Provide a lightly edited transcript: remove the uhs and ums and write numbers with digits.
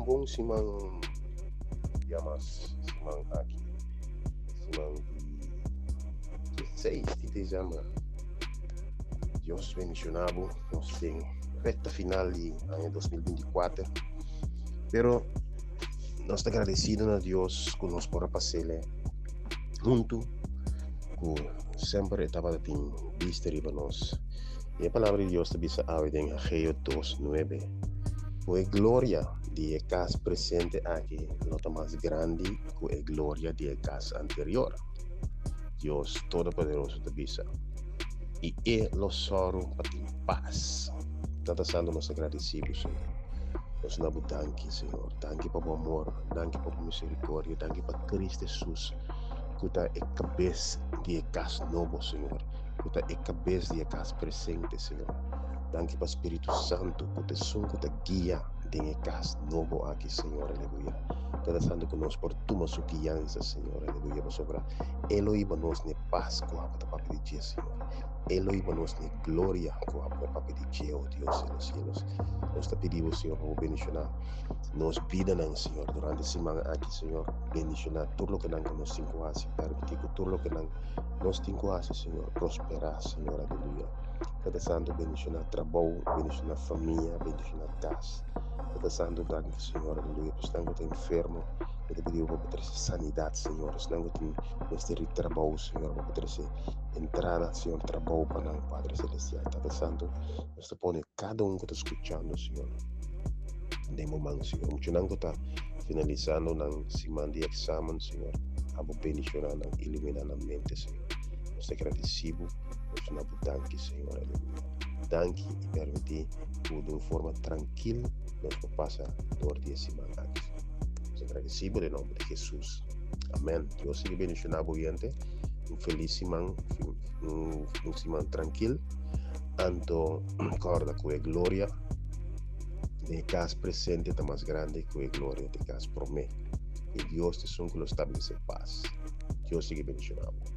bom simang yamas simang aqui simang de 16 de dezembro. Deus mencionado, nós tem reta final de ano 2024, pero nós estamos agradecidos a Deus que nos pode passar junto, que sempre estava em vista de nós. E a palavra de Deus está em Ageo 2:9. Que a glória de casa presente aqui não mais grande que a glória de casa anterior. Deus Todo-Poderoso te bisa. E lo soro para ter paz. Está sendo nos agradecidos, Senhor. Nós não danke, Senhor. Danke para o amor, danke para a misericórdia, danke para Cristo Jesus. Que está a cabeça de casa novo, Senhor. Que está a cabeça de casa presente, Senhor. Danke para o Espírito Santo, que te guia de casa novo aqui, Senhor. Aleluia. Está sendo conosco por tua sua guiança, Senhor. Aleluia. Para sobrar. Eloi para nós ne paz, que a papai de Deus, Senhor. Eloi para nós ne glória, que a papai de Deus, oh Deus, nos cielos. Nós te pedimos, Senhor, para bendicionar. Nos pidam, Senhor, durante a semana aqui, Senhor, bendicionar tudo o que nós temos que permitir que tudo o que nós temos que fazer, Senhor, prosperar, Senhor, aleluia. Cada santo bendicionar trabalho, bendicionar família, bendicionar casa. Cada santo danke, Senhor, aleluia. Pois não está enfermo, eu te pedimos para ter sanidade, Senhor. Se não tem ter trabalho, Senhor, para ter entrada, Senhor, trabalho para nós, Padre Celestial. Cada santo, nós te põe cada que está escutando, Senhor. De momento, Senhor, muito não está finalizando na semana de exame, Senhor. Abo bendicionar, iluminar a mente, Senhor. Nós te agradecemos, nós não danke, Senhor, aleluia. Danke e permitir que de uma forma tranquila nós passar durante a semana aqui. Nós agradecemos em nome de Jesus. Amém. Deus siga bendicionando o gente. Feliz semana, semana tranquilo. Anto, recorda que a glória de casa presente está mais grande que a glória de casa promete. E Deus te son que lo establece paz. Deus siga bendicionando.